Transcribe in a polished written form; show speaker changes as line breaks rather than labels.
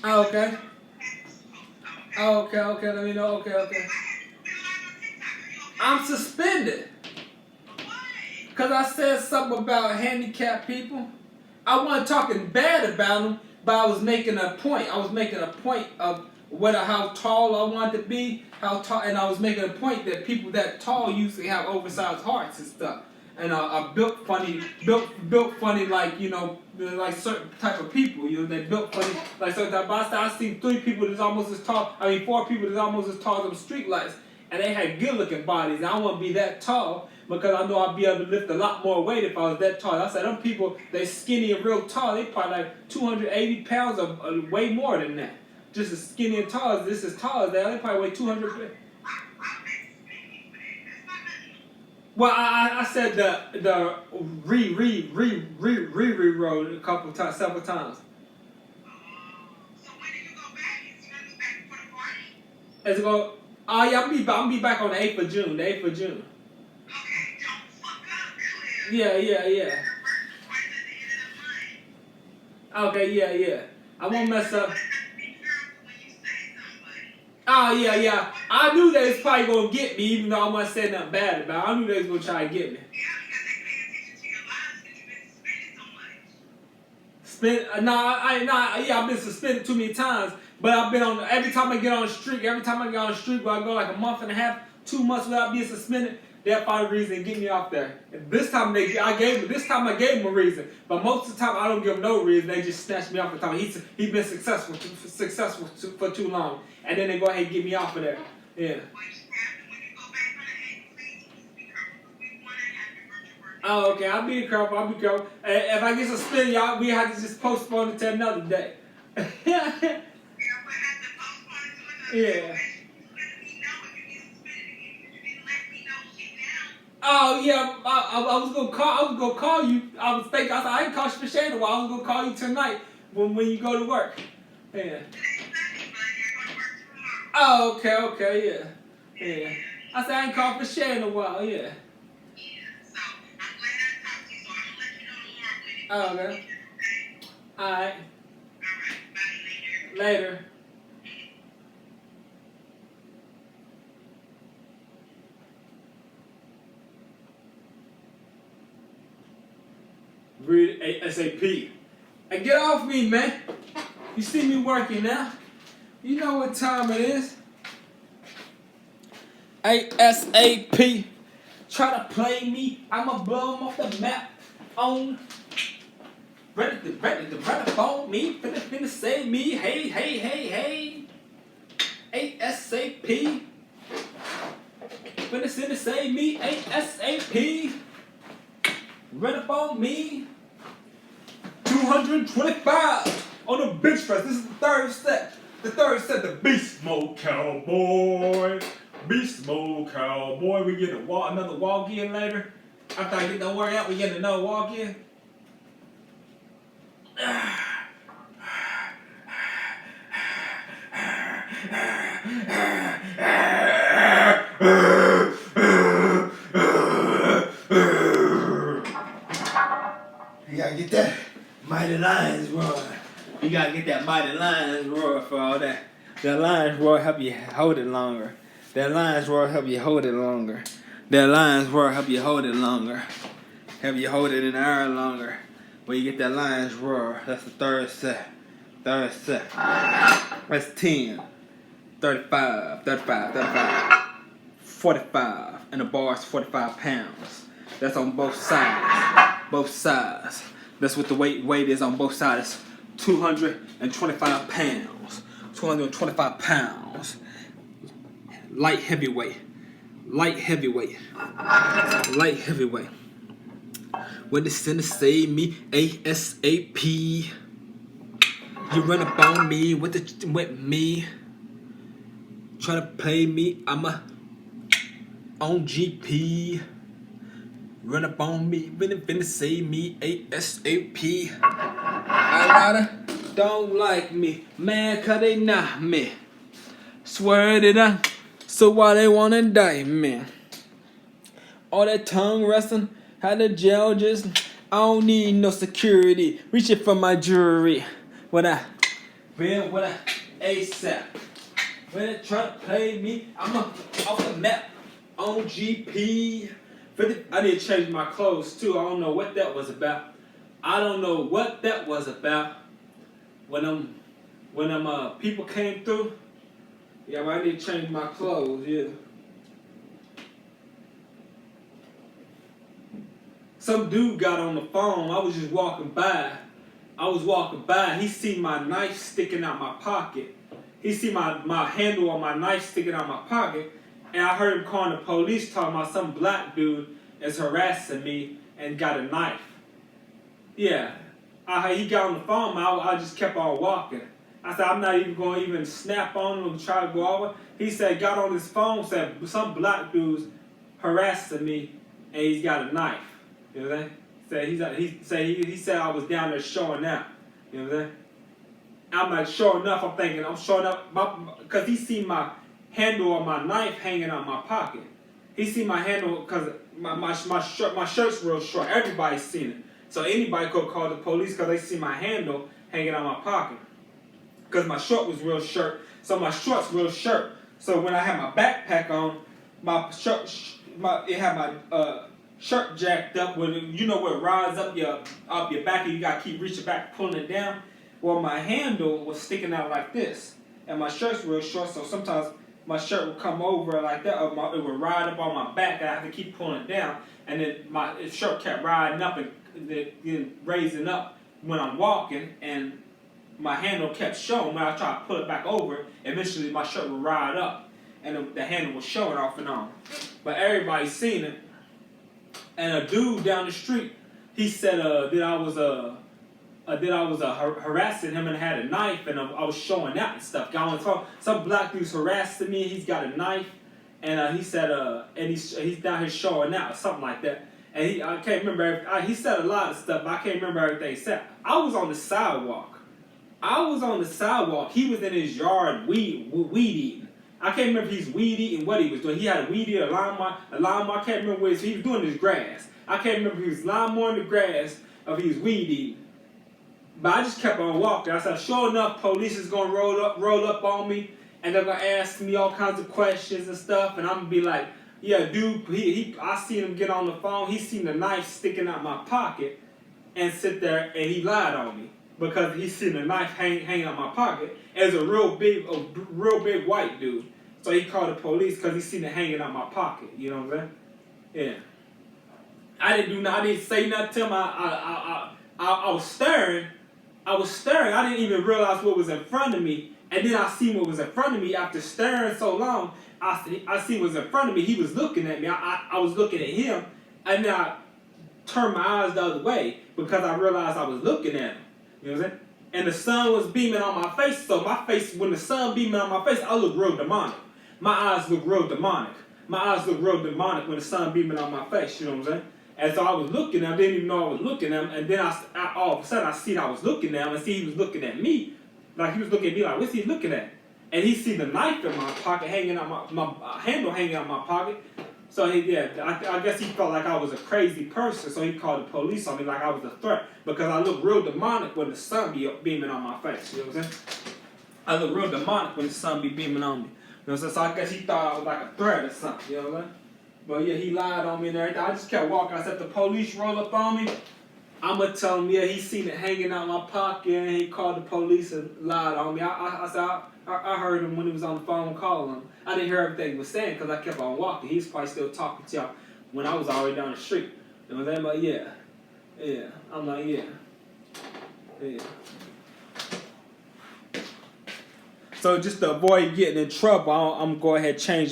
Oh, okay. Oh, okay, okay. Let me know. Okay, okay. I'm suspended because I said something about handicapped people. I wasn't talking bad about them, but I was making a point. I was making a point of how tall I wanted to be, how tall, and I was making a point that people that tall usually have oversized hearts and stuff, and are built funny, built funny like like certain type of people. They built funny like certain type. But I seen 3 people that's almost as tall. 4 people that's almost as tall as them street lights, and they had good looking bodies. And I want to be that tall because I know I'd be able to lift a lot more weight if I was that tall. I said, them people, they skinny and real tall. They probably like 280 pounds or way more than that. Just as skinny and tall as this is tall as that. They probably weigh 200. Well, I said the road a couple times, several times. As it go, oh yeah, I'm be back on the 8th of June. The 8th of June. Yeah, yeah, yeah. Okay, yeah, yeah. I won't mess up. Oh yeah, yeah. I knew they was probably gonna get me, even though I wasn't saying nothing bad about it. I knew they was gonna try to get me. Yeah, I've been suspended too many times, but I've been on every time I get on the street. Every time I get on the street, where I go like a month and a half, 2 months without being suspended, they'll find a reason to get me off there. And this time I gave them a reason, but most of the time I don't give them no reason. They just snatch me off the time. He's been successful for too long, and then they go ahead and get me off of there. Yeah. Oh, okay. I'll be careful. If I get suspended, y'all, we have to just postpone it to another day. Yeah. Oh yeah, I was gonna call. I was gonna call you. I was thinking. I said I ain't call you for Shane a while. I was gonna call you tonight when you go to work. Yeah. Oh, okay, okay, yeah, yeah. I said I ain't called for Shane in a while. Yeah. Oh, okay. All right. Later. Read ASAP. And get off me, man. You see me working now. You know what time it is. ASAP. Try to play me. I'ma blow 'em off the map. On. Ready to phone me. Finna say me. Hey, hey, hey, hey. ASAP. Finna say me. ASAP. Run up on me. 225 on the bench press. This is the third step. The third step, the beast mode cowboy. Beast mode cowboy. We get another walk in later. After I get the workout, we get another walk in. You gotta get that mighty lions roar. You gotta get that mighty lions roar for all that. That lions roar help you hold it longer. That lions roar help you hold it longer. That lions roar help you hold it longer. Help you hold it in the air longer. When you get that lions roar, that's the third set. Third set. That's 10, 35, 45. And the bar's 45 pounds. That's on both sides. Both sides. That's what the weight is on both sides. 225 pounds. 225 pounds. Light heavyweight. Light heavyweight. Light heavyweight. When the center say me ASAP. You run up on me with me. Try to play me. I'm on GP. Run up on me, finna say me ASAP. A lot don't like me, man, 'cause they not me. Swear to them, so why they wanna indict me? All that tongue wrestling, how the jail just, I don't need no security. Reaching for my jewelry. When I Been with a ASAP. When they try to play me, I'm off the map on GP. I need to change my clothes too. I don't know what that was about. I don't know what that was about. When people came through. Yeah, but I need to change my clothes. Yeah. Some dude got on the phone. I was just walking by. He seen my knife sticking out my pocket. He see my handle on my knife sticking out my pocket. And I heard him calling the police talking about some black dude is harassing me and got a knife. Yeah. He got on the phone, I just kept on walking. I said, I'm not even going to even snap on him and try to go over. He said, got on his phone, said, some black dude's harassing me and he's got a knife. You know what I'm saying? He said I was down there showing out. You know what I'm saying? I'm like, sure enough, I'm thinking, I'm showing up, because he seen my handle on my knife hanging out my pocket. He seen my handle, because my shirt's real short. Everybody's seen it. So anybody could call the police because they see my handle hanging out my pocket. Because my short was real short. So my short's real short. So when I had my backpack on, it had my shirt jacked up with it. You know where it rides up your back and you got to keep reaching back, pulling it down? Well, my handle was sticking out like this. And my shirt's real short, so sometimes my shirt would come over like that, or it would ride up on my back, and I had to keep pulling it down. And then my shirt kept riding up and then raising up when I'm walking, and my handle kept showing. When I tried to pull it back over, eventually my shirt would ride up, and the handle was showing off and on. But everybody seen it. And a dude down the street, he said that I was harassing him and had a knife, and I was showing out and stuff. Got on the phone. Some black dude's harassing me. He's got a knife, and he said, and he's down here showing out, or something like that. And I can't remember. He said a lot of stuff, but I can't remember everything he said. I was on the sidewalk. He was in his yard weed eating. I can't remember if he's weed eating, what he was doing. He had a weed eater, a lawnmower. I can't remember what he was doing his grass. I can't remember if he was lawnmowing the grass or if he was weed eating. But I just kept on walking. I said, sure enough, police is gonna roll up on me, and they're gonna ask me all kinds of questions and stuff, and I'm gonna be like, yeah, dude, I seen him get on the phone. He seen the knife sticking out my pocket, and sit there, and he lied on me because he seen the knife hanging out my pocket as a real big white dude. So he called the police because he seen it hanging out my pocket. You know what I'm saying? Yeah. I didn't say nothing to him. I was staring. I didn't even realize what was in front of me. And then I seen what was in front of me after staring so long. I see what was in front of me. He was looking at me. I was looking at him. And then I turned my eyes the other way because I realized I was looking at him. You know what I'm saying? And the sun was beaming on my face. So my face, when the sun beaming on my face, I look real demonic. My eyes look real demonic. When the sun beaming on my face. You know what I'm saying? And so I was looking at him, didn't even know I was looking at him, and then I all of a sudden I seen I was looking at him, and see he was looking at me, like he was looking at me like, what's he looking at? And he see the knife in my pocket, hanging out my handle hanging out my pocket. So I guess he felt like I was a crazy person, so he called the police on me like I was a threat, because I look real demonic when the sun be beaming on my face, you know what I'm saying? I look real demonic when the sun be beaming on me. You know what I'm saying? So I guess he thought I was like a threat or something, you know what I'm saying? But yeah, he lied on me and everything. I just kept walking. I said, the police roll up on me, I'm going to tell him, yeah, he seen it hanging out my pocket, and he called the police and lied on me. I said, I heard him when he was on the phone calling him. I didn't hear everything he was saying because I kept on walking. He's probably still talking to y'all when I was already down the street. You know what I'm saying? But yeah. I'm like, yeah. So just to avoid getting in trouble, I'm going to go ahead and change